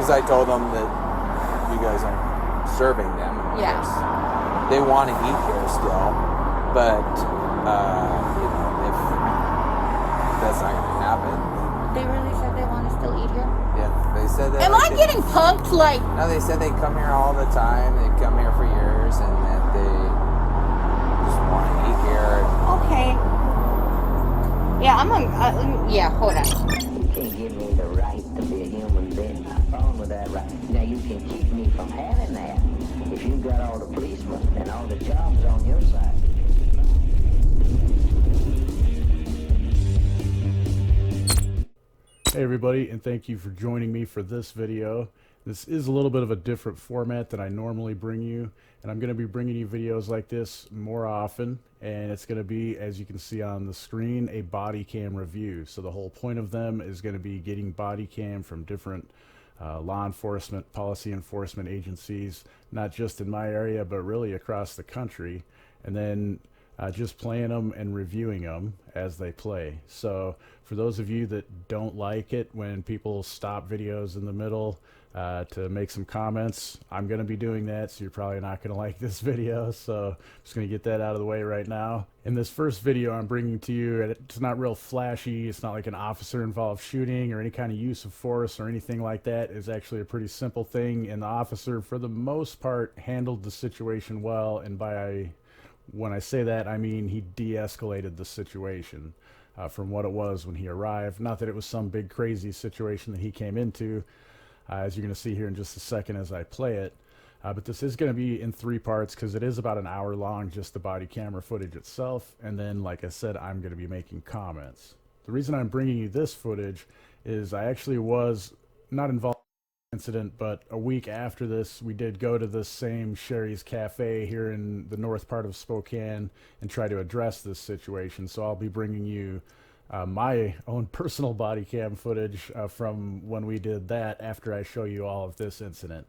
Because I told them that you guys aren't serving them. Yeah. They want to eat here still, but if that's not going to happen. They really said they want to still eat here? Yeah, they said that. Am I getting punked? Like, no, they said they come here all the time. They come here for years, and that they just want to eat here. Okay. Yeah, I'm on. Yeah, hold on. You can't give me the right to be a human being. I'm wrong with that right. Now you can keep me from having that. If you've got all the policemen and all the jobs on your side. Hey everybody, and thank you for joining me for this video. This is a little bit of a different format than I normally bring you, and I'm going to be bringing you videos like this more often, and it's going to be, as you can see on the screen, a body cam review. So the whole point of them is going to be getting body cam from different law enforcement, policy enforcement agencies, not just in my area, but really across the country, and then just playing them and reviewing them as they play. So for those of you that don't like it when people stop videos in the middle to make some comments, I'm going to be doing that, so you're probably not going to like this video. So I'm just going to get that out of the way right now. In this first video I'm bringing to you, it's not real flashy. It's not like an officer involved shooting or any kind of use of force or anything like that. It's actually a pretty simple thing, and the officer for the most part handled the situation well, and when I say that, I mean he de-escalated the situation from what it was when he arrived. Not that it was some big crazy situation that he came into, as you're going to see here in just a second as I play it. But this is going to be in 3 parts because it is about an hour long, just the body camera footage itself. And then, like I said, I'm going to be making comments. The reason I'm bringing you this footage is I actually was not involved incident, but a week after this we did go to this same Shari's cafe here in the north part of Spokane and try to address this situation. So I'll be bringing you my own personal body cam footage from when we did that after I show you all of this incident.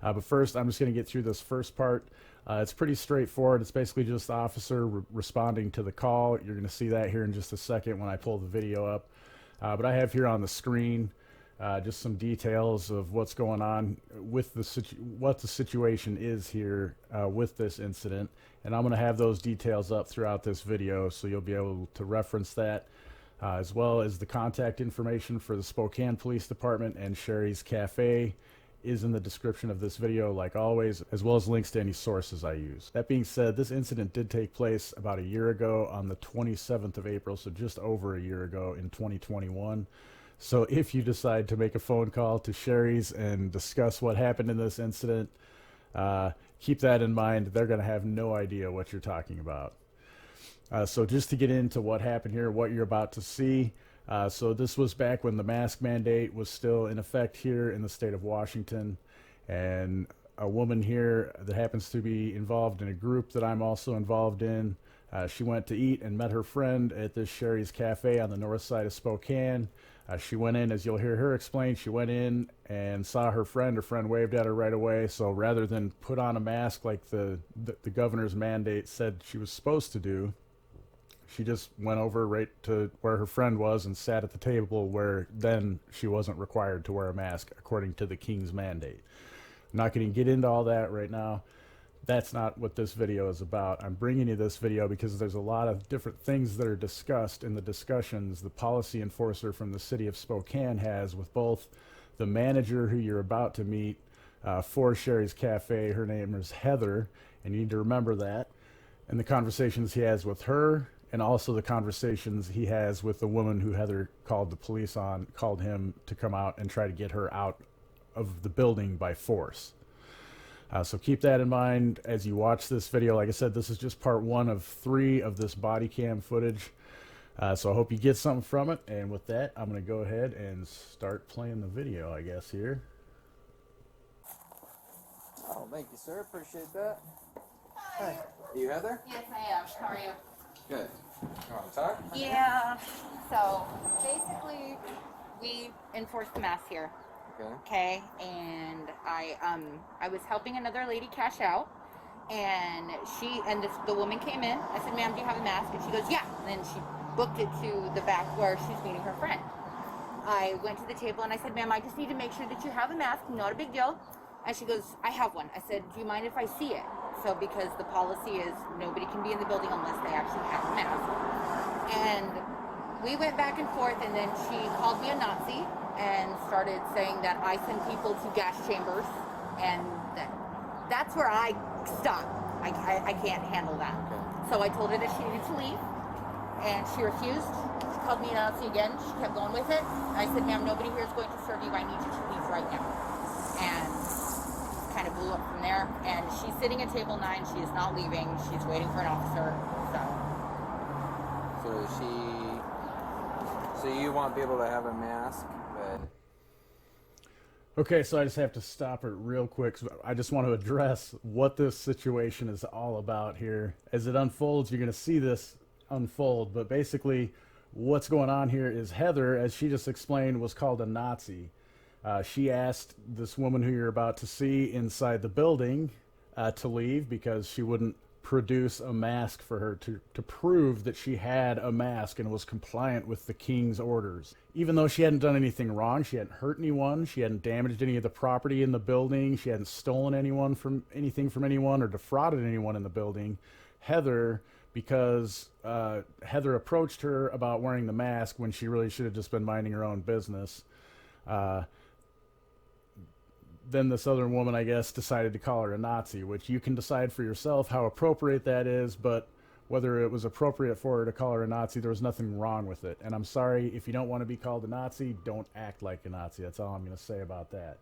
But first I'm just going to get through this first part. It's pretty straightforward. It's basically just the officer responding to the call. You're going to see that here in just a second when I pull the video up. But I have here on the screen just some details of what's going on with what the situation is here with this incident, and I'm going to have those details up throughout this video, so you'll be able to reference that, as well as the contact information for the Spokane Police Department and Shari's Cafe is in the description of this video, like always, as well as links to any sources I use. That being said, this incident did take place about a year ago on the 27th of April, so just over a year ago in 2021. So if you decide to make a phone call to Shari's and discuss what happened in this incident, keep that in mind. They're going to have no idea what you're talking about. So just to get into what happened here, what you're about to see. So this was back when the mask mandate was still in effect here in the state of Washington. And a woman here that happens to be involved in a group that I'm also involved in, she went to eat and met her friend at this Shari's Cafe on the north side of Spokane. She went in, as you'll hear her explain, she went in and saw her friend. Her friend waved at her right away. So rather than put on a mask like the governor's mandate said she was supposed to do, she just went over right to where her friend was and sat at the table where then she wasn't required to wear a mask according to the king's mandate. I'm not going to get into all that right now. That's not what this video is about. I'm bringing you this video because there's a lot of different things that are discussed in the discussions the policy enforcer from the city of Spokane has with both the manager who you're about to meet for Shari's Cafe. Her name is Heather, and you need to remember that. And the conversations he has with her, and also the conversations he has with the woman who Heather called the police on, called him to come out and try to get her out of the building by force. So keep that in mind as you watch this video. Like I said, this is just part 1 of 3 of this body cam footage. So I hope you get something from it. And with that, I'm going to go ahead and start playing the video, I guess, here. Oh, thank you, sir. Appreciate that. Hi. Are you Heather? Yes, I am. How are you? Good. You want to talk? Yeah. So basically, we enforce the mask here. Okay, and I was helping another lady cash out, and the woman came in. I said, "Ma'am, do you have a mask?" And she goes, "Yeah." And then she booked it to the back where she's meeting her friend. I went to the table and I said, ma'am, I just need to make sure that you have a mask, not a big deal. And she goes, I have one. I said, do you mind if I see it? So because the policy is nobody can be in the building unless they actually have a mask. And we went back and forth, and then she called me a Nazi and started saying that I send people to gas chambers, and that's where I stopped. I can't handle that. So I told her that she needed to leave, and she refused. She called me a Nazi again. She kept going with it. I said, ma'am, nobody here is going to serve you. I need you to leave right now. And kind of blew up from there. And she's sitting at table 9. She is not leaving. She's waiting for an officer. So you want people to have a mask, but... Okay, so I just have to stop it real quick. I just want to address what this situation is all about here. As it unfolds, you're going to see this unfold, but basically what's going on here is Heather, as she just explained, was called a Nazi. She asked this woman who you're about to see inside the building to leave because she wouldn't produce a mask for her to prove that she had a mask and was compliant with the king's orders. Even though she hadn't done anything wrong, she hadn't hurt anyone, she hadn't damaged any of the property in the building, she hadn't stolen anything from anyone or defrauded anyone in the building. Heather, because Heather approached her about wearing the mask when she really should have just been minding her own business. Then this other woman, I guess, decided to call her a Nazi, which you can decide for yourself how appropriate that is, but whether it was appropriate for her to call her a Nazi, there was nothing wrong with it. And I'm sorry, if you don't want to be called a Nazi, don't act like a Nazi. That's all I'm going to say about that.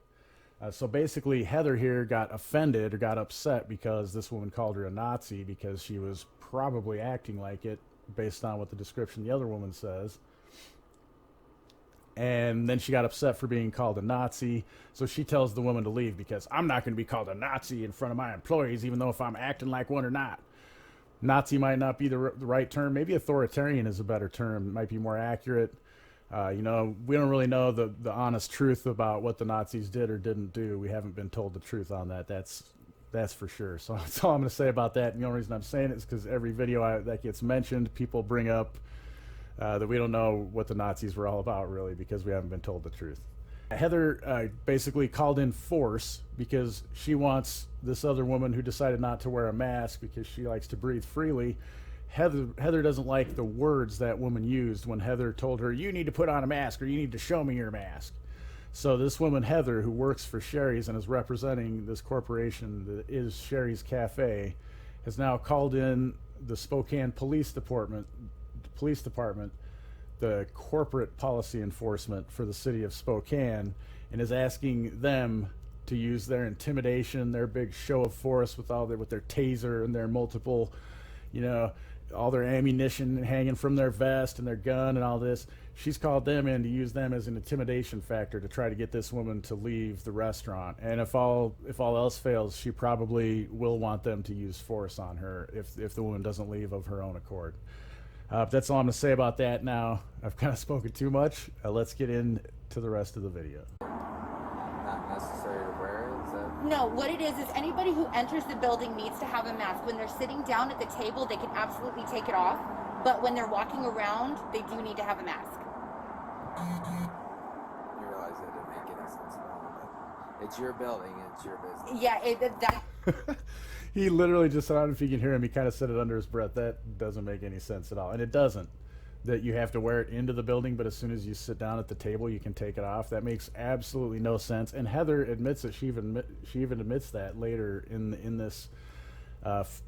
So basically, Heather here got offended or got upset because this woman called her a Nazi because she was probably acting like it based on what the description the other woman says. And then she got upset for being called a Nazi, so she tells the woman to leave because I'm not going to be called a Nazi in front of my employees, even though if I'm acting like one or not. Nazi might not be the right term. Maybe authoritarian is a better term. It might be more accurate. You know, we don't really know the honest truth about what the Nazis did or didn't do. We haven't been told the truth on that. That's for sure. So that's all I'm going to say about that. And the only reason I'm saying it is because every video that gets mentioned, people bring up that we don't know what the Nazis were all about, really, because we haven't been told the truth. Heather basically called in force because she wants this other woman who decided not to wear a mask because she likes to breathe freely. Heather doesn't like the words that woman used when Heather told her, you need to put on a mask or you need to show me your mask. So this woman, Heather, who works for Shari's and is representing this corporation that is Shari's Cafe, has now called in the Spokane Police Department, the corporate policy enforcement for the city of Spokane, and is asking them to use their intimidation, their big show of force with their taser and their multiple, you know, all their ammunition hanging from their vest and their gun and all this. She's called them in to use them as an intimidation factor to try to get this woman to leave the restaurant. And if all else fails, she probably will want them to use force on her if the woman doesn't leave of her own accord. That's all I'm going to say about that now. I've kind of spoken too much. Let's get into the rest of the video. Not necessary to wear it? Is that... No, what it is anybody who enters the building needs to have a mask. When they're sitting down at the table, they can absolutely take it off. But when they're walking around, they do need to have a mask. You realize that didn't make any sense at all, but it's your building, it's your business. Yeah, He literally just, I don't know if you can hear him, he kind of said it under his breath. That doesn't make any sense at all. And it doesn't. That you have to wear it into the building, but as soon as you sit down at the table, you can take it off. That makes absolutely no sense. And Heather admits it. She even admits that later in this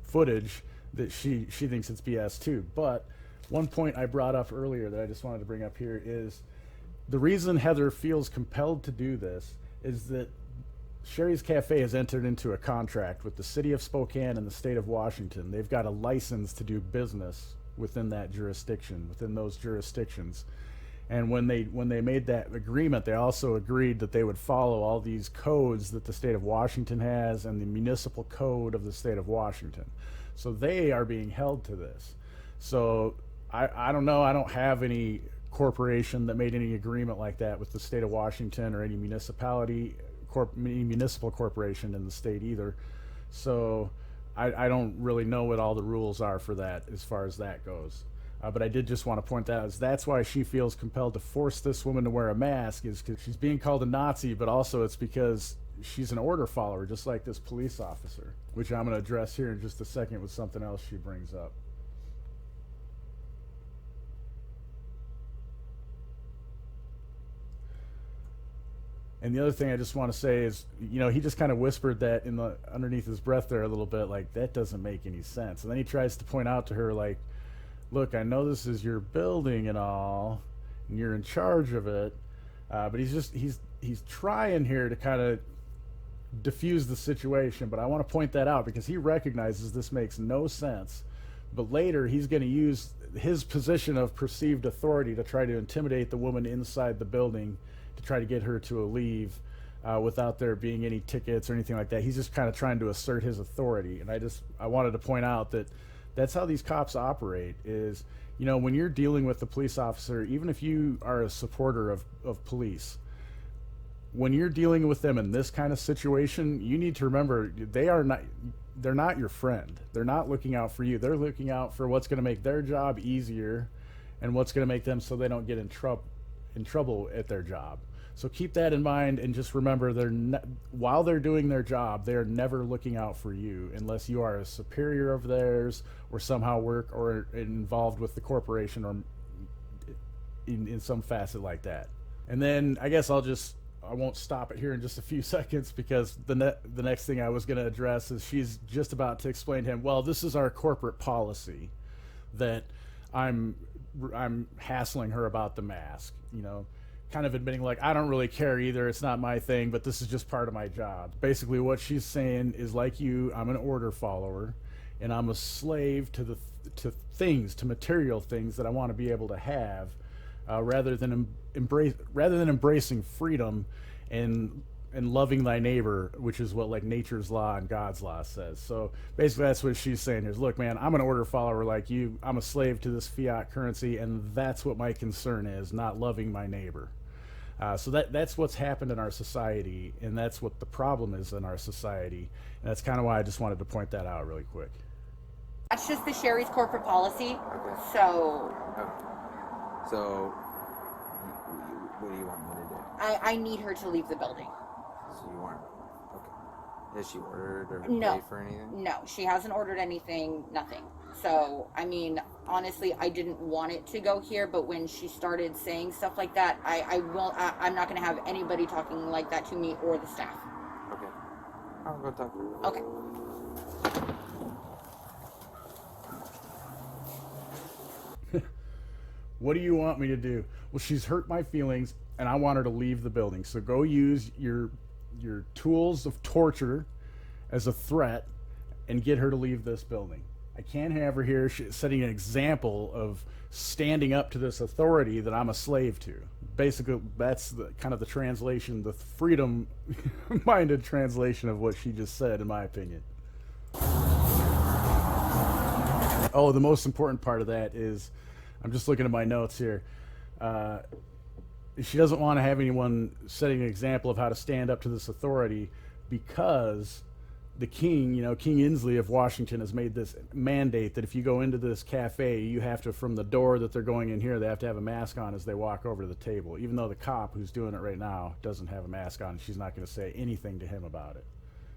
footage that she thinks it's BS too. But one point I brought up earlier that I just wanted to bring up here is the reason Heather feels compelled to do this is that Shari's Cafe has entered into a contract with the city of Spokane and the state of Washington. They've got a license to do business within that jurisdiction, within those jurisdictions. And when they made that agreement, they also agreed that they would follow all these codes that the state of Washington has and the municipal code of the state of Washington. So they are being held to this. So I don't know. I don't have any corporation that made any agreement like that with the state of Washington or any municipal corporation in the state either. So I don't really know what all the rules are for that as far as that goes. But I did just want to point that out. That's why she feels compelled to force this woman to wear a mask, is because she's being called a Nazi, but also it's because she's an order follower, just like this police officer, which I'm going to address here in just a second with something else she brings up. And the other thing I just want to say is, you know, he just kind of whispered that in the underneath his breath there a little bit, like, that doesn't make any sense. And then he tries to point out to her, like, look, I know this is your building and all, and you're in charge of it, but he's trying here to kind of diffuse the situation. But I want to point that out because he recognizes this makes no sense. But later he's going to use his position of perceived authority to try to intimidate the woman inside the building, to try to get her to leave without there being any tickets or anything like that. He's just kind of trying to assert his authority. And I wanted to point out that that's how these cops operate. Is, you know, when you're dealing with the police officer, even if you are a supporter of police, when you're dealing with them in this kind of situation, you need to remember they're not your friend. They're not looking out for you. They're looking out for what's going to make their job easier and what's going to make them so they don't get in trouble at their job. So keep that in mind, and just remember, while they're doing their job, they're never looking out for you unless you are a superior of theirs or somehow work or involved with the corporation or in some facet like that. And then I guess I won't stop it here in just a few seconds, because the next thing I was going to address is she's just about to explain to him, well, this is our corporate policy, that I'm hassling her about the mask, you know, kind of admitting, like, I don't really care either, it's not my thing, but this is just part of my job. Basically what she's saying is, like you, I'm an order follower and I'm a slave to material things that I want to be able to have, rather than embracing freedom and loving thy neighbor, which is what, like, nature's law and God's law says. So basically that's what she's saying is, look, man, I'm an order follower like you. I'm a slave to this fiat currency, and that's what my concern is, not loving my neighbor. So that's what's happened in our society, and that's what the problem is in our society. And that's kind of why I just wanted to point that out really quick. That's just the Shari's corporate policy. Okay. So. Okay. So, what do you want me to do? I need her to leave the building. So you want? Okay. Has she ordered or No. paid for anything? No, she hasn't ordered anything. Nothing. So, I mean, honestly, I didn't want it to go here, but when she started saying stuff like that, I'm not going to have anybody talking like that to me or the staff. Okay. I'll go talk to her. Okay. What do you want me to do? Well, she's hurt my feelings and I want her to leave the building. So go use your tools of torture as a threat and get her to leave this building. I can't have her here setting an example of standing up to this authority that I'm a slave to. Basically, that's kind of the translation, the freedom-minded translation of what she just said, in my opinion. Oh, the most important part of that is, I'm just looking at my notes here. She doesn't want to have anyone setting an example of how to stand up to this authority, because the king, King Inslee of Washington, has made this mandate that if you go into this cafe, you have to, from the door that they're going in here, they have to have a mask on as they walk over to the table, even though the cop who's doing it right now doesn't have a mask on. She's not going to say anything to him about it.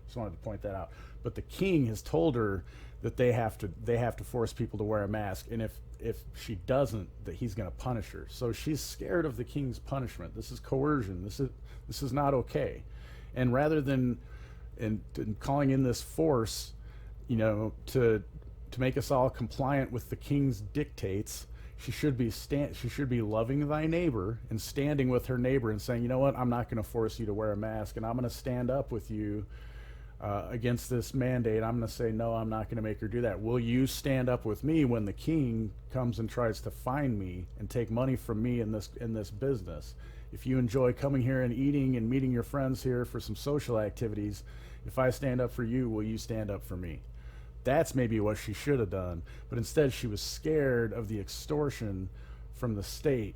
Just wanted to point that out. But the king has told her that they have to force people to wear a mask, and if she doesn't, that he's going to punish her. So she's scared of the king's punishment. This is coercion. This is not okay. And rather than calling in this force, to make us all compliant with the king's dictates, she should be loving thy neighbor and standing with her neighbor and saying, you know what, I'm not going to force you to wear a mask, and I'm going to stand up with you against this mandate. I'm going to say, no, I'm not going to make her do that. Will you stand up with me when the king comes and tries to fine me and take money from me in this business? If you enjoy coming here and eating and meeting your friends here for some social activities, if I stand up for you, will you stand up for me? That's maybe what she should have done. But instead, she was scared of the extortion from the state.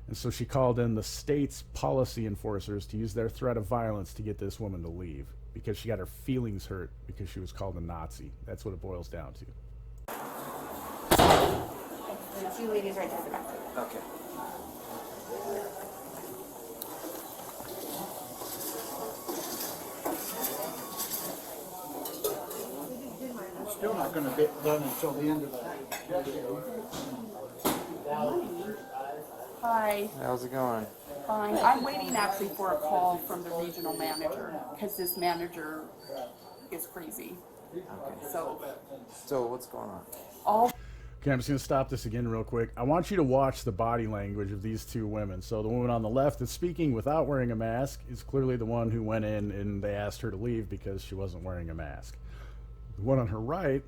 And so she called in the state's policy enforcers to use their threat of violence to get this woman to leave, because she got her feelings hurt because she was called a Nazi. That's what it boils down to. you ladies right to the back. Okay. Still not going to get done until the end of the day. Hi, How's it going? fine. I'm waiting actually for a call from the regional manager because this manager is crazy. Okay. So what's going on? all Okay, I'm just going to stop this again real quick. I want you to watch the body language of these two women. So the woman on the left that's speaking without wearing a mask is clearly the one who went in and they asked her to leave because she wasn't wearing a mask. The one on her right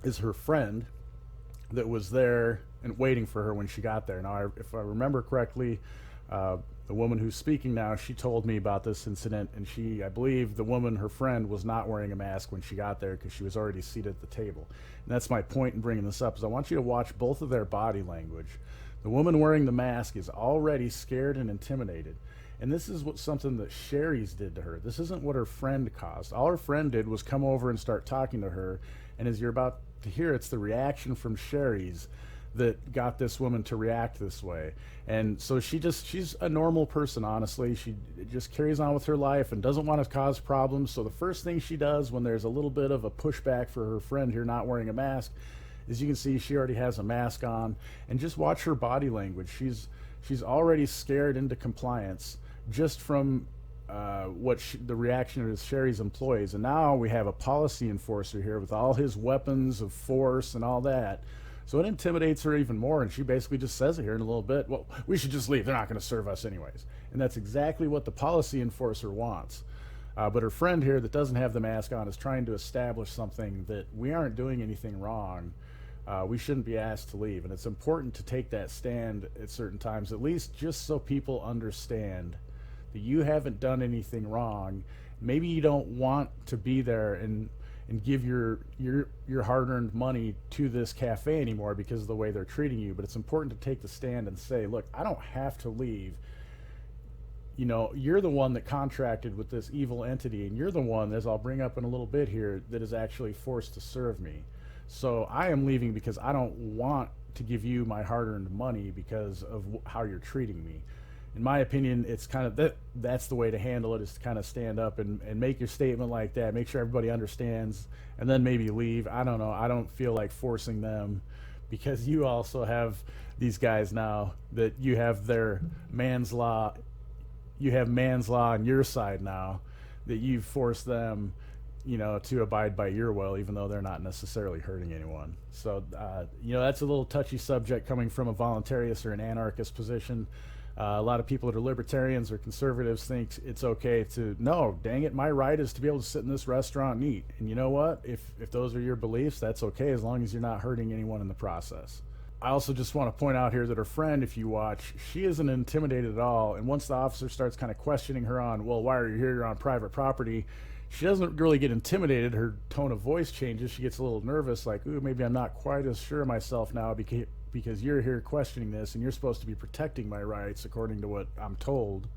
is her friend that was there and waiting for her when she got there. Now, if I remember correctly, the woman who's speaking now, she told me about this incident, and I believe the woman, her friend, was not wearing a mask when she got there because she was already seated at the table. And that's my point in bringing this up, is I want you to watch both of their body language. The woman wearing the mask is already scared and intimidated. And this is something that Shari's did to her. This isn't what her friend caused. All her friend did was come over and start talking to her, and as you're about to hear, it's the reaction from Shari's that got this woman to react this way. And so she's a normal person, honestly. She just carries on with her life and doesn't want to cause problems. So the first thing she does when there's a little bit of a pushback for her friend here not wearing a mask, as you can see, she already has a mask on. And just watch her body language. She's already scared into compliance just from the reaction of Shari's employees. And now we have a policy enforcer here with all his weapons of force and all that. So it intimidates her even more, and she basically just says it here in a little bit, well, we should just leave. They're not going to serve us anyways. And that's exactly what the policy enforcer wants. But her friend here that doesn't have the mask on is trying to establish something that we aren't doing anything wrong. We shouldn't be asked to leave. And it's important to take that stand at certain times, at least just so people understand that you haven't done anything wrong. Maybe you don't want to be there and give your hard-earned money to this cafe anymore because of the way they're treating you, but it's important to take the stand and say, look, I don't have to leave. You know, you're the one that contracted with this evil entity, and you're the one, as I'll bring up in a little bit here, that is actually forced to serve me. So I am leaving because I don't want to give you my hard-earned money because of how you're treating me. In my opinion, it's kind of that's the way to handle it, is to kind of stand up and make your statement like that, make sure everybody understands, and then maybe leave. I don't know. I don't feel like forcing them, because you also have these guys now that you have their man's law. You have man's law on your side now, that you've forced them, you know, to abide by your will, even though they're not necessarily hurting anyone. So, you know, that's a little touchy subject coming from a voluntarist or an anarchist position. A lot of people that are libertarians or conservatives think it's okay to, no, dang it, my right is to be able to sit in this restaurant and eat. And you know what? If those are your beliefs, that's okay, as long as you're not hurting anyone in the process. I also just want to point out here that her friend, if you watch, she isn't intimidated at all. And once the officer starts kind of questioning her on, well, why are you here? You're on private property. She doesn't really get intimidated. Her tone of voice changes. She gets a little nervous, like, ooh, maybe I'm not quite as sure of myself now because you're here questioning this, and you're supposed to be protecting my rights according to what I'm told.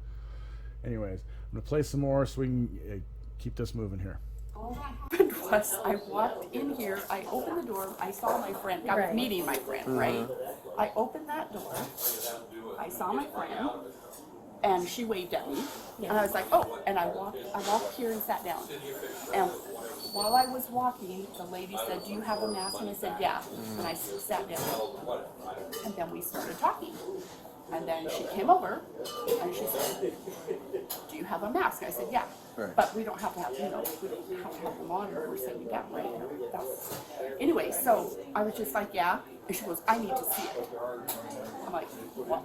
Anyways, I'm going to play some more so we can keep this moving here. what happened was I walked in here, I opened the door, I saw my friend, I was meeting my friend, right? I opened that door, I saw my friend, and she waved at me, and I was like, oh, and I walked here and sat down. And while I was walking, the lady said, do you have a mask? And I said, yeah. And I sat down. And then we started talking. And then she came over and she said, do you have a mask? I said, yeah. Right. But we don't have to have, you know, we don't have to have the monitor we're sitting down, right? Anyway, so I was just like, yeah. And she goes, I need to see it. I'm like, what?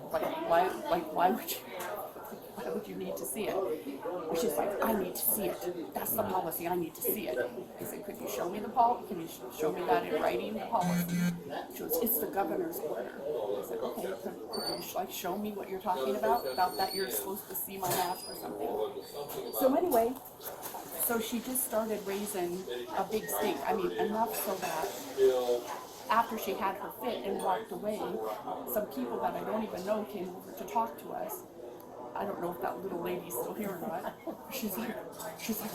Why would you need to see it? And she's like, I need to see it. That's the policy. I need to see it. I said, could you show me the policy? Can you show me that in writing, the policy? She goes, it's the governor's order. I said, okay, could you like show me what you're talking about that you're supposed to see my mask or something? So anyway, so she just started raising a big stink. I mean, enough so that after she had her fit and walked away, some people that I don't even know came over to talk to us. I don't know if that little lady's still here or not. She's like,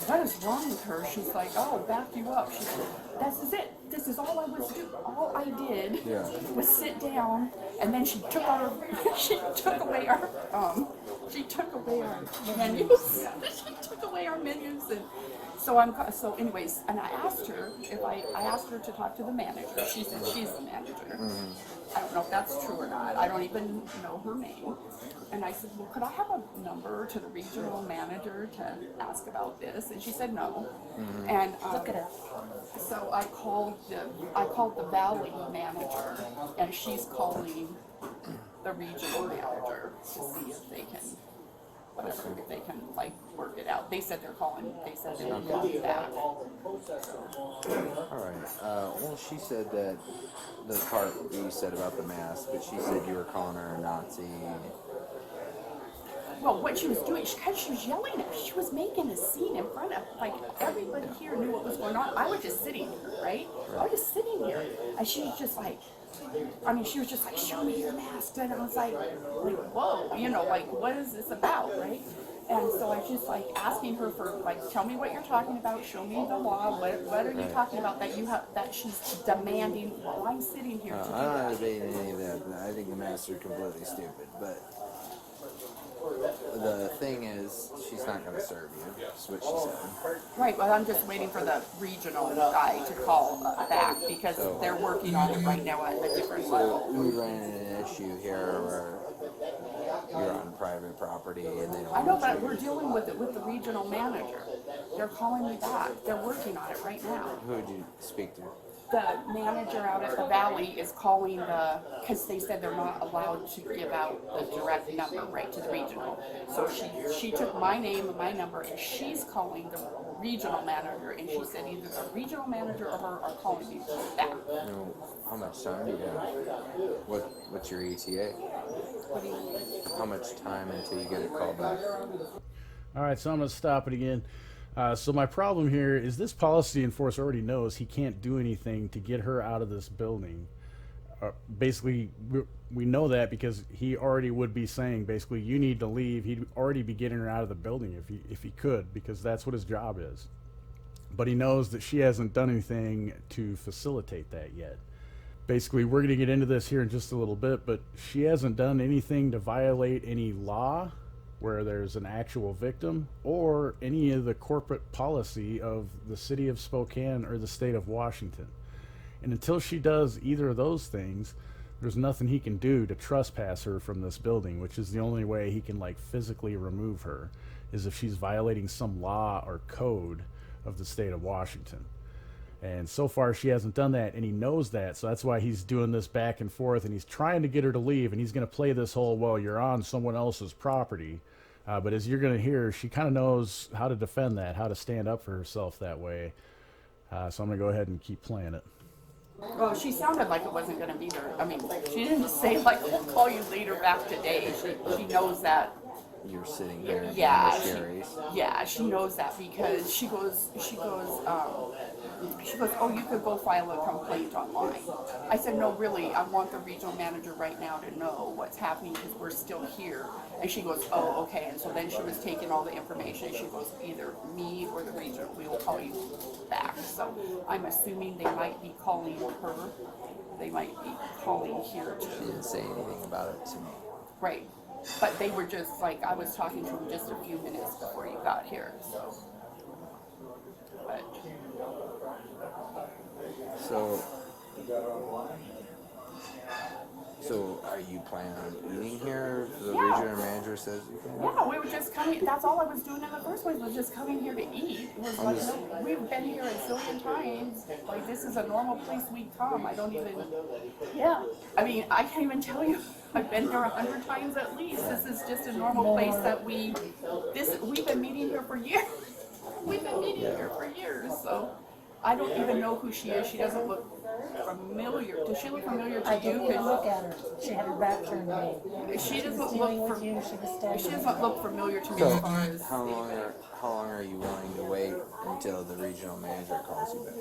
what is wrong with her? She's like, oh, back you up. She's like, this is it. This is all I was doing. All I did was sit down, and then she took away our menus. She took away our menus, and so anyways, and I asked her to talk to the manager. She said she's the manager. I don't know if that's true or not. I don't even know her name. And I said, well, could I have a number to the regional manager to ask about this? And she said no. And look at it. So I called the Valley manager, and she's calling the regional manager to see if they can like work it out. They said they would call me back. Alright, well, she said that the part you said about the mask, but she said you were calling her a Nazi. Well, what she was doing, because she was yelling at me, she was making a scene in front of, like, everybody here knew what was going on. I was just sitting here, right? I was just sitting here, and she was just like, she was just like, show me your mask, and I was like, whoa, like, what is this about, right? And so I was just like asking her for, like, tell me what you're talking about, show me the law, what are you talking about that she's demanding while I'm sitting here to do I'm not that? debating any of that. I think the masks are completely stupid, but the thing is, she's not going to serve you, is what she said. Right, well, I'm just waiting for the regional guy to call back because they're working on it right now at a different level. We ran into an issue here where you're on private property and they don't. I know, but we're dealing with it with the regional manager. They're calling me back. They're working on it right now. Who would you speak to? The manager out at the Valley is calling because they said they're not allowed to give out the direct number right to the regional. So she took my name and my number and she's calling the regional manager, and she said either the regional manager or her are calling me back. How much time do you have? What's your ETA? What do you mean? How much time until you get a call back? All right, so I'm going to stop it again. So my problem here is this policy enforcer already knows he can't do anything to get her out of this building. Basically, we know that because he already would be saying, basically, you need to leave. He'd already be getting her out of the building if he could, because that's what his job is. But he knows that she hasn't done anything to facilitate that yet. Basically, we're going to get into this here in just a little bit, but she hasn't done anything to violate any law where there's an actual victim or any of the corporate policy of the city of Spokane or the state of Washington. And until she does either of those things, there's nothing he can do to trespass her from this building, which is the only way he can like physically remove her, is if she's violating some law or code of the state of Washington. And so far she hasn't done that, and he knows that, so that's why he's doing this back and forth, and he's trying to get her to leave, and he's going to play this whole, well, you're on someone else's property. But as you're going to hear, she kind of knows how to defend that, how to stand up for herself that way. So I'm going to go ahead and keep playing it. Well, she sounded like it wasn't going to be there. I mean, she didn't say, like, we'll call you later back today. She knows that. You're sitting here in Shari's. She knows that because she goes, oh, you could go file a complaint online. I said, no, really, I want the regional manager right now to know what's happening because we're still here. And she goes, oh, okay. And so then she was taking all the information. She goes, either me or the regional, we will call you back. So I'm assuming they might be calling her. They might be calling here too. She didn't say anything about it to me. Right. But they were just like, I was talking to them just a few minutes before you got here, so. But. So are you planning on eating here? The Yeah. regional manager says you can? Yeah, we were just coming, that's all I was doing in the first place, was just coming here to eat. It was like, no, we've been here a zillion times. Like, this is a normal place we come. I don't even, I mean, I can't even tell you. I've been here 100 times at least. This is just a normal place that we've been meeting here for years. We've been meeting here for years, so I don't even know who she is. She doesn't look familiar. Does she look familiar to you? I didn't even look at her. She had her back turned to me. She doesn't was look dealing with you. She was standing She doesn't look familiar to me So as far as. how long are you willing to wait until the regional manager calls you back.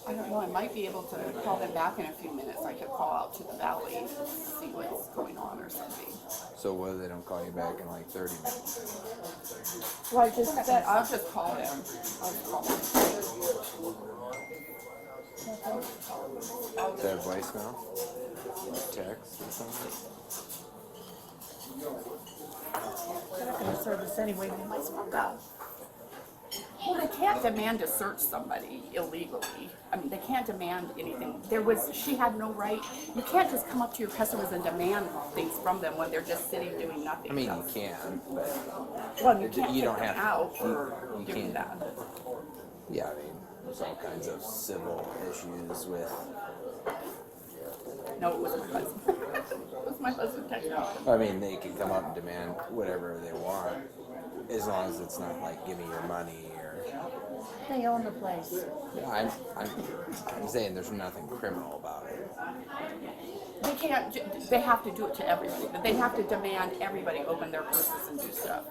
I don't know, I might be able to call them back in a few minutes. I could call out to the valley and see what's going on or something. So what if they don't call you back in like 30 minutes? Well, I just said, I'll just call them. I'll just call them. Is that a voicemail? Text or something? They're not gonna serve us anyway, we might as well go. Well, they can't demand to search somebody illegally. I mean, they can't demand anything. She had no right. You can't just come up to your customers and demand things from them when they're just sitting doing nothing. I mean, you can, but well, you can't you take don't them have to. out for You doing can't. that. Yeah, I mean, there's all kinds of civil issues with. No, it was my husband. It was my husband technically. I mean, they can come up and demand whatever they want, as long as it's not like, give me your money or. They own the place. Yeah, I'm saying there's nothing criminal about it. They can't. They have to do it to everybody. But they have to demand everybody open their purses and do stuff.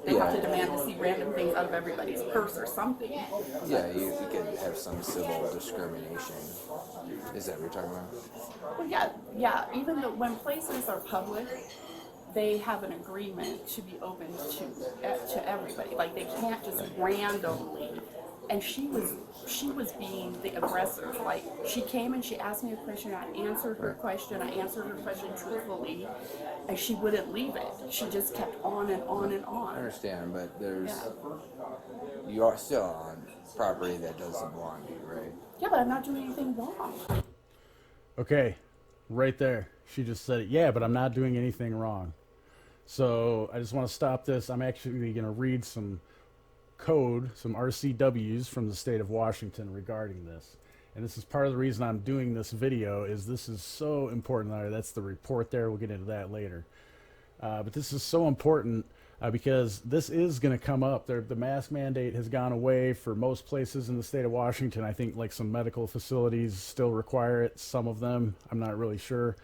They have to demand to see random things out of everybody's purse or something. Yeah, you could have some civil discrimination. Is that what you're talking about? Well, yeah. Even though when places are public, they have an agreement to be open to everybody. Like they can't just randomly. And she was being the aggressor. Like she came and she asked me a question. I answered her question. I answered her question truthfully, and she wouldn't leave it. She just kept on and on and on. I understand, but you are still on property that doesn't belong to you, right? Yeah, but I'm not doing anything wrong. Okay, right there. She just said it. Yeah, but I'm not doing anything wrong. So I just want to stop this. I'm actually going to read some code, some RCWs from the state of Washington regarding this. And this is part of the reason I'm doing this video, is this is so important. That's the report there. We'll get into that later. But this is so important because this is going to come up. The mask mandate has gone away for most places in the state of Washington. I think like some medical facilities still require it. Some of them, I'm not really sure.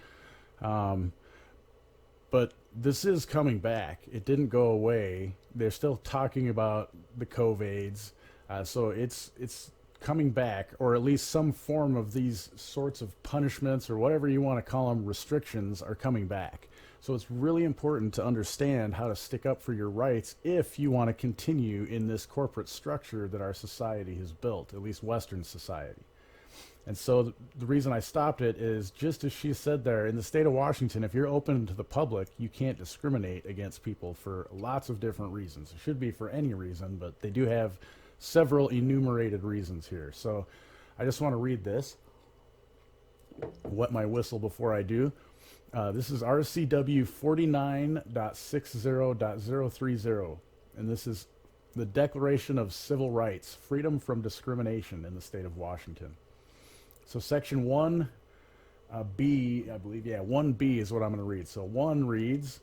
But this is coming back. It didn't go away. They're still talking about the COVIDs. So it's coming back, or at least some form of these sorts of punishments or whatever you want to call them, restrictions are coming back. So it's really important to understand how to stick up for your rights if you want to continue in this corporate structure that our society has built, at least Western society. And so the reason I stopped it is just as she said there, in the state of Washington, if you're open to the public, you can't discriminate against people for lots of different reasons. It should be for any reason, but they do have several enumerated reasons here. So I just want to read this, wet my whistle before I do. This is RCW 49.60.030, and this is the Declaration of Civil Rights, Freedom from Discrimination in the state of Washington. So section 1B, I believe, 1B is what I'm going to read. So 1 reads,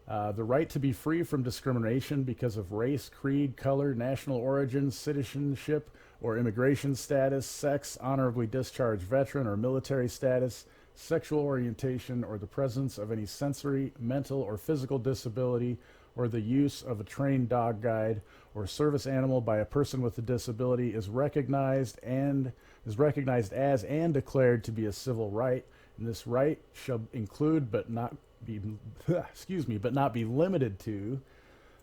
the right to be free from discrimination because of race, creed, color, national origin, citizenship, or immigration status, sex, honorably discharged veteran or military status, sexual orientation, or the presence of any sensory, mental, or physical disability, or the use of a trained dog guide or service animal by a person with a disability is recognized as and declared to be a civil right, and this right shall include but not be limited to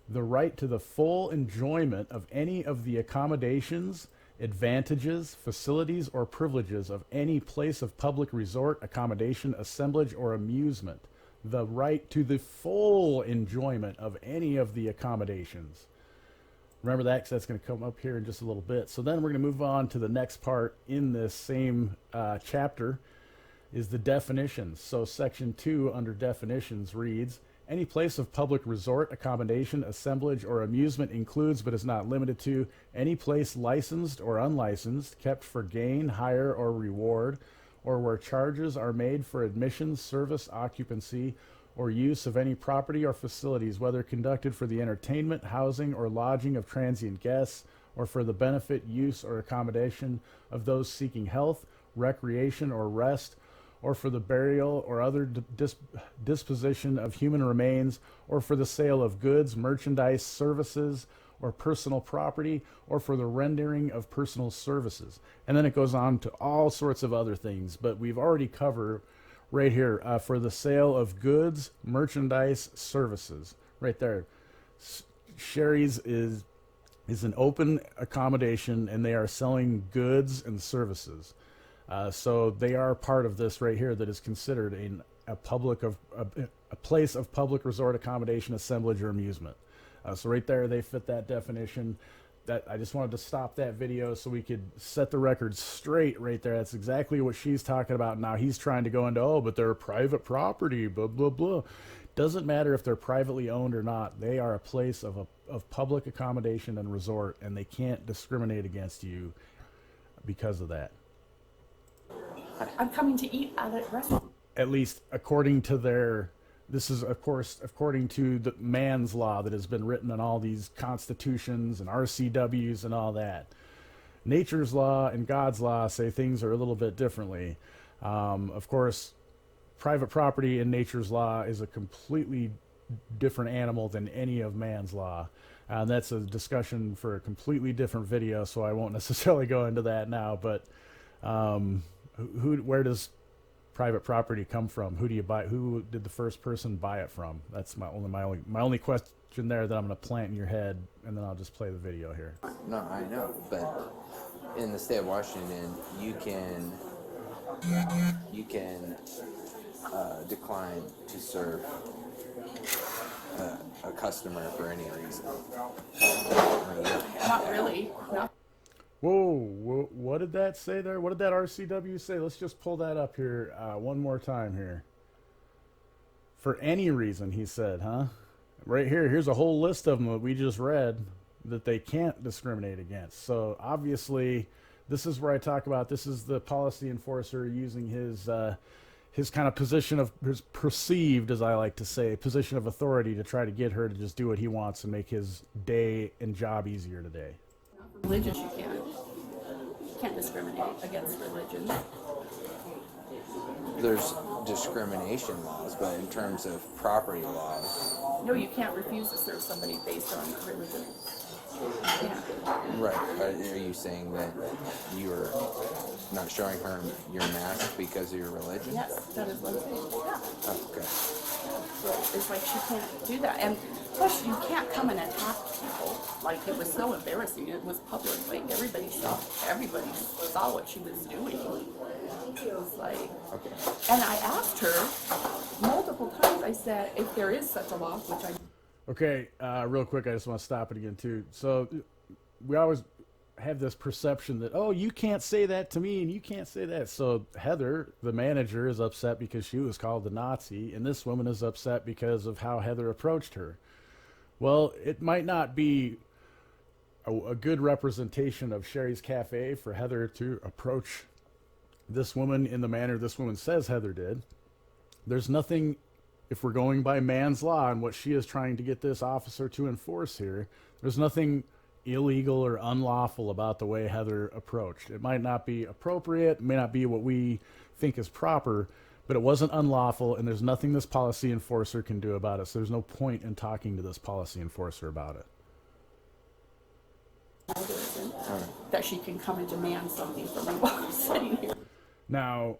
the right to the full enjoyment of any of the accommodations, advantages, facilities, or privileges of any place of public resort, accommodation, assemblage, or amusement. The right to the full enjoyment of any of the accommodations. Remember that, because that's going to come up here in just a little bit. So then we're going to move on to the next part in this same chapter, is the definitions. So section 2 under definitions reads, any place of public resort, accommodation, assemblage, or amusement includes but is not limited to any place licensed or unlicensed, kept for gain, hire, or reward, or where charges are made for admission, service, occupancy, or use of any property or facilities, whether conducted for the entertainment, housing, or lodging of transient guests, or for the benefit, use, or accommodation of those seeking health, recreation, or rest, or for the burial or other disposition of human remains, or for the sale of goods, merchandise, services, or personal property, or for the rendering of personal services. And then it goes on to all sorts of other things, but we've already covered right here for the sale of goods, merchandise, services. Right there. Shari's is an open accommodation, and they are selling goods and services. So they are part of this right here that is considered a place of public resort accommodation, assemblage, or amusement. So right there, they fit that definition. That I just wanted to stop that video so we could set the record straight right there. That's exactly what she's talking about. Now he's trying to go into, oh, but they're private property, blah, blah, blah. Doesn't matter if they're privately owned or not. They are a place of public accommodation and resort, and they can't discriminate against you because of that. I'm coming to eat at a restaurant. At least according to their, this is of course according to the man's law that has been written in all these constitutions and RCWs and all that. Nature's law and God's law say things are a little bit differently. Of course, private property in nature's law is a completely different animal than any of man's law. That's a discussion for a completely different video, so I won't necessarily go into that now. But where does private property come from? Who do you buy? Who did the first person buy it from? That's my only question there that I'm going to plant in your head, and then I'll just play the video here. No, I know, but in the state of Washington, you can decline to serve a customer for any reason. Not really. No. Whoa, what did that say there? What did that RCW say? Let's just pull that up here one more time here. For any reason, he said, huh? Right here, here's a whole list of them that we just read that they can't discriminate against. So obviously, this is where I talk about, this is the policy enforcer using his kind of position of, his perceived, as I like to say, position of authority to try to get her to just do what he wants and make his day and job easier today. Religions you can't. You can't discriminate against religion. There's discrimination laws, but in terms of property laws. No, you can't refuse to serve somebody based on religion. Yeah. Right. Are you saying that you're not showing her your mask because of your religion? Yes, that is what I'm saying. Yeah. Oh, okay. So it's like she can't do that. And plus, you can't come and attack people. Like, it was so embarrassing. It was public. Like, everybody saw what she was doing. It was like, Okay. and I asked her multiple times, I said, if there is such a law, which I... Okay, real quick, I just want to stop it again, too. So we always have this perception that, oh, you can't say that to me, and you can't say that. So Heather, the manager, is upset because she was called the Nazi, and this woman is upset because of how Heather approached her. Well, it might not be a good representation of Shari's Cafe for Heather to approach this woman in the manner this woman says Heather did. There's nothing, if we're going by man's law and what she is trying to get this officer to enforce here, there's nothing illegal or unlawful about the way Heather approached. It might not be appropriate, it may not be what we think is proper, but it wasn't unlawful, and there's nothing this policy enforcer can do about it, so there's no point in talking to this policy enforcer about it. That she can come and demand something from me while I'm sitting here. Now,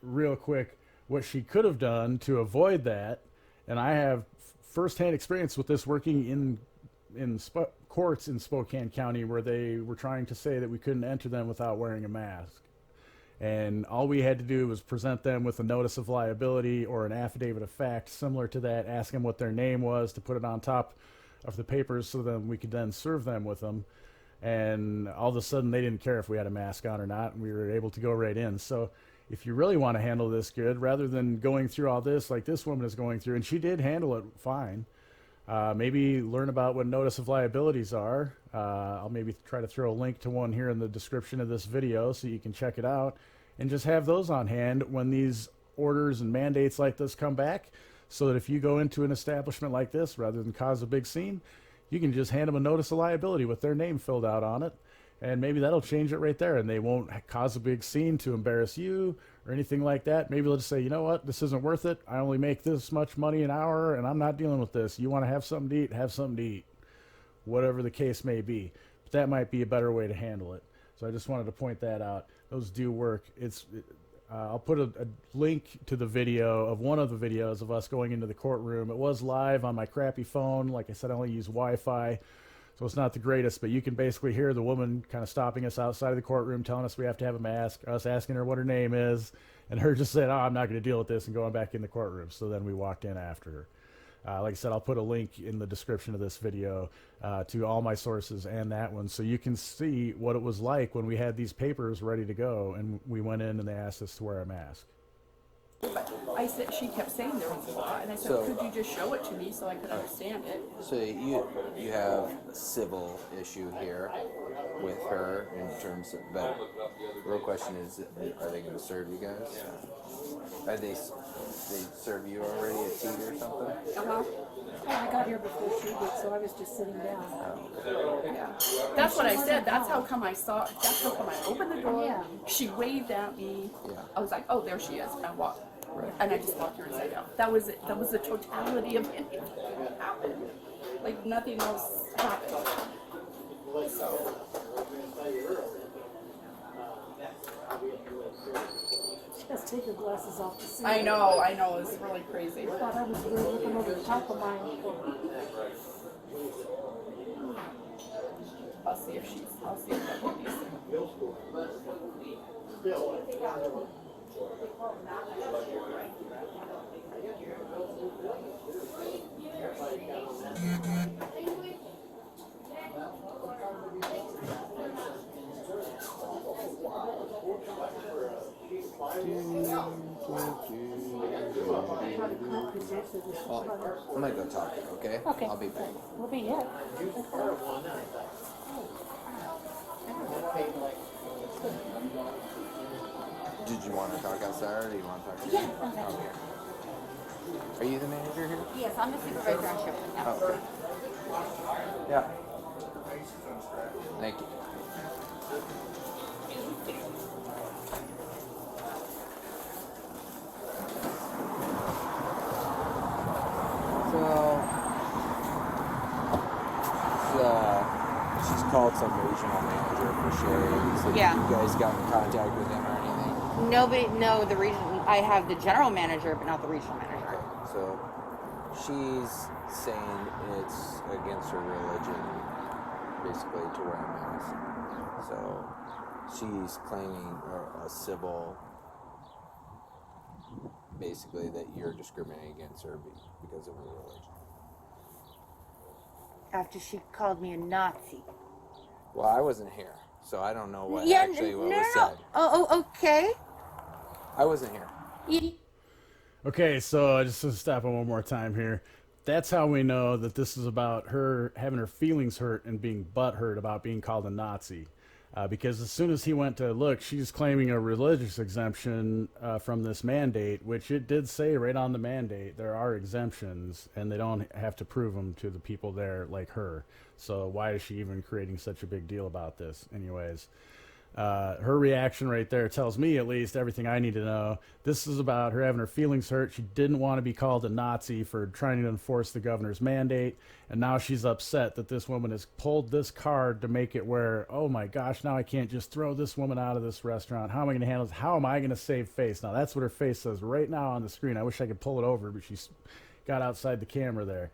real quick, what she could have done to avoid that, and I have firsthand experience with this working in courts in Spokane County where they were trying to say that we couldn't enter them without wearing a mask. And all we had to do was present them with a notice of liability or an affidavit of fact similar to that, ask them what their name was to put it on top of the papers so that we could then serve them with them. And all of a sudden they didn't care if we had a mask on or not, and we were able to go right in. So if you really want to handle this good, rather than going through all this like this woman is going through, and she did handle it fine, maybe learn about what notice of liabilities are. I'll maybe try to throw a link to one here in the description of this video so you can check it out, and just have those on hand when these orders and mandates like this come back, so that if you go into an establishment like this, rather than cause a big scene, you can just hand them a notice of liability with their name filled out on it, and maybe that'll change it right there, and they won't cause a big scene to embarrass you or anything like that. Maybe they'll just say, you know what, this isn't worth it. I only make this much money an hour, and I'm not dealing with this. You want to have something to eat, have something to eat. whatever the case may be. But that might be a better way to handle it. So I just wanted to point that out. Those do work. I'll put a link to the video of one of the videos of us going into the courtroom. It was live on my crappy phone. Like I said, I only use Wi-Fi, so it's not the greatest, but you can basically hear the woman kind of stopping us outside of the courtroom, telling us we have to have a mask, us asking her what her name is, and her just saying, oh, I'm not going to deal with this, and going back in the courtroom. So then we walked in after her. Like I said, I'll put a link in the description of this video to all my sources and that one, so you can see what it was like when we had these papers ready to go and we went in and they asked us to wear a mask. But I said, she kept saying there was a law, and I said, could you just show it to me so I could understand it? So you have a civil issue here with her in terms of, but the real question is, are they going to serve you guys? Are they serve you already a tea or something? Uh-huh. Oh, I got here before she did, so I was just sitting down. Yeah. That's what I said. That's how come I saw, that's how come I opened the door. Yeah. She waved at me. Yeah. I was like, oh, there she is. And I walked. Right. And I just walked her and sat down. That was it. That was the totality of anything that happened. Like nothing else happened. So. She has to take her glasses off to see. I know. It's really crazy. I thought I was really looking over the top of mine. I'll see if that baby's Well, I'm gonna go talk, okay? Okay. I'll be back. We'll be here. Did you want to talk outside, or do you want to talk here? Yeah, okay. Okay. Are you the manager here? Yes, I'm the supervisor on shift right now. Oh, okay. Yeah. Thank you. She's called some regional manager for Shari. So Yeah. You guys got in contact with him or anything? No, the region. I have the general manager, but not the regional manager. Okay. So she's saying it's against her religion, basically, to wear a mask. So she's claiming a civil, basically, that you're discriminating against her because of her religion. After she called me a Nazi. Well, I wasn't here, so I don't know what Yeah, actually what no, was no. said. Oh, okay. I wasn't here. Okay, so just to stop on one more time here. That's how we know that this is about her having her feelings hurt and being butthurt about being called a Nazi. Because as soon as he went to look, she's claiming a religious exemption from this mandate, which it did say right on the mandate there are exemptions, and they don't have to prove them to the people there like her. So why is she even creating such a big deal about this? Anyways, her reaction right there tells me at least everything I need to know. This is about her having her feelings hurt. She didn't want to be called a Nazi for trying to enforce the governor's mandate, and now she's upset that this woman has pulled this card to make it where, oh my gosh, now I can't just throw this woman out of this restaurant. How am I going to handle this? How am I going to save face? Now that's what her face says right now on the screen. I wish I could pull it over, but she's got outside the camera there.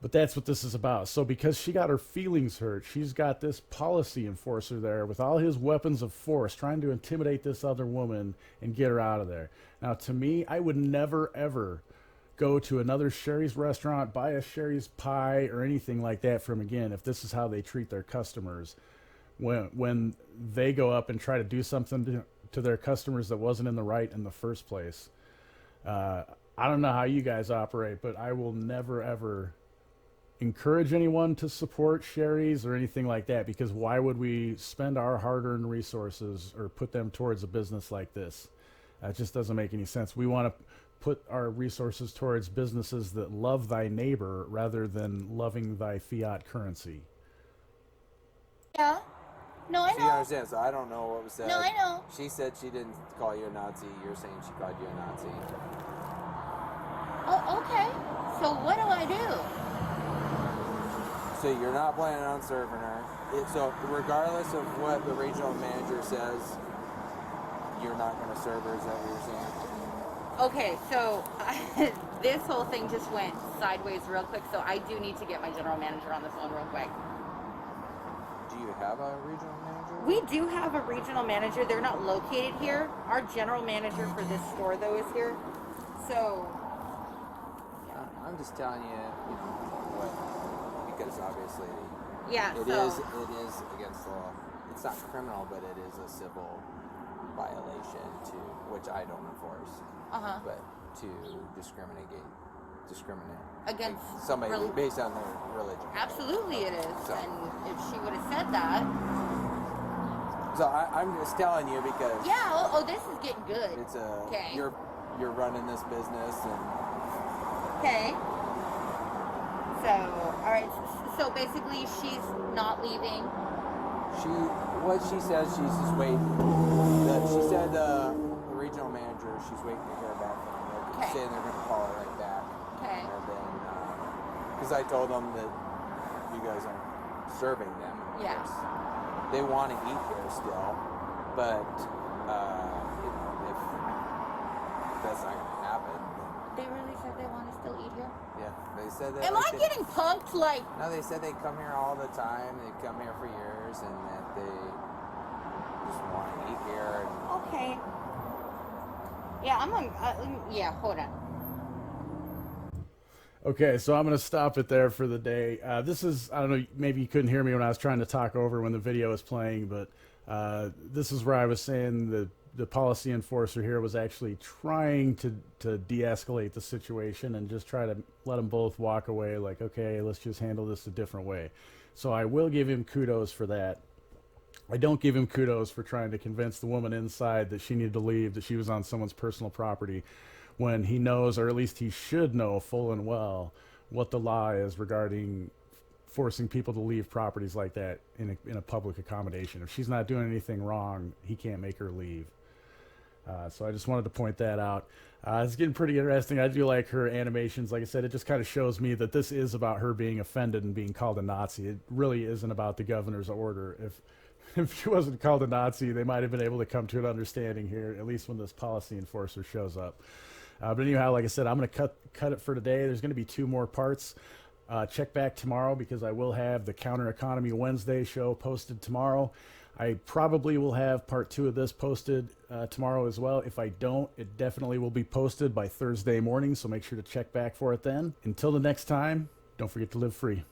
But that's what this is about. So because she got her feelings hurt, she's got this policy enforcer there with all his weapons of force trying to intimidate this other woman and get her out of there. Now, to me, I would never, ever go to another Shari's restaurant, buy a Shari's pie or anything like that from again if this is how they treat their customers. When they go up and try to do something to their customers that wasn't in the right in the first place. I don't know how you guys operate, but I will never, ever encourage anyone to support Shari's or anything like that, because why would we spend our hard-earned resources or put them towards a business like this? It just doesn't make any sense. We want to put our resources towards businesses that love thy neighbor rather than loving thy fiat currency. Yeah. No, I So you know. understand? So I don't know what was said. No, I know. She said she didn't call you a Nazi. You're saying she called you a Nazi. Oh, okay. So what do I do? So you're not planning on serving her. So regardless of what the regional manager says, you're not going to serve her. Is that what you're saying? Okay, so this whole thing just went sideways real quick, so I do need to get my general manager on the phone real quick. Do you have a regional manager? We do have a regional manager. They're not located here. Our general manager for this store, though, is here. So, I'm just telling you, what, because obviously, yeah, it is against the law. It's not criminal, but it is a civil violation which I don't enforce. But to discriminate against somebody based on their religion. Absolutely, it is. So. And if she would have said that, so I'm just telling you because yeah. Oh, this is getting good. It's okay. You're running this business and okay. So all right. So basically, she's not leaving. What she says, she's just waiting. She said the regional manager, she's waiting to hear back from them. They're saying they're going to call her right back. Okay. And then, because I told them that you guys aren't serving them. Yeah. They want to eat here still, but if that's not going to happen, then They really said they want to still eat here? yeah, they said that. Am I getting punked? Like, no, they said they come here all the time. They come here for years, and that they just want to eat here. And okay. Yeah, I'm on. Yeah, hold on. Okay, so I'm going to stop it there for the day. This is, I don't know, maybe you couldn't hear me when I was trying to talk over when the video was playing, but this is where I was saying the policy enforcer here was actually trying to de-escalate the situation and just try to let them both walk away like, okay, let's just handle this a different way. So I will give him kudos for that. I don't give him kudos for trying to convince the woman inside that she needed to leave, that she was on someone's personal property, when he knows, or at least he should know full and well, what the law is regarding forcing people to leave properties like that in a public accommodation. If she's not doing anything wrong, he can't make her leave. So I just wanted to point that out. It's getting pretty interesting. I do like her animations. Like I said, it just kind of shows me that this is about her being offended and being called a Nazi. It really isn't about the governor's order. If she wasn't called a Nazi, they might have been able to come to an understanding here, at least when this policy enforcer shows up. But anyhow, like I said, I'm going to cut it for today. There's going to be 2 more parts. Check back tomorrow because I will have the Counter Economy Wednesday show posted tomorrow. I probably will have part 2 of this posted tomorrow as well. If I don't, it definitely will be posted by Thursday morning, so make sure to check back for it then. Until the next time, don't forget to live free.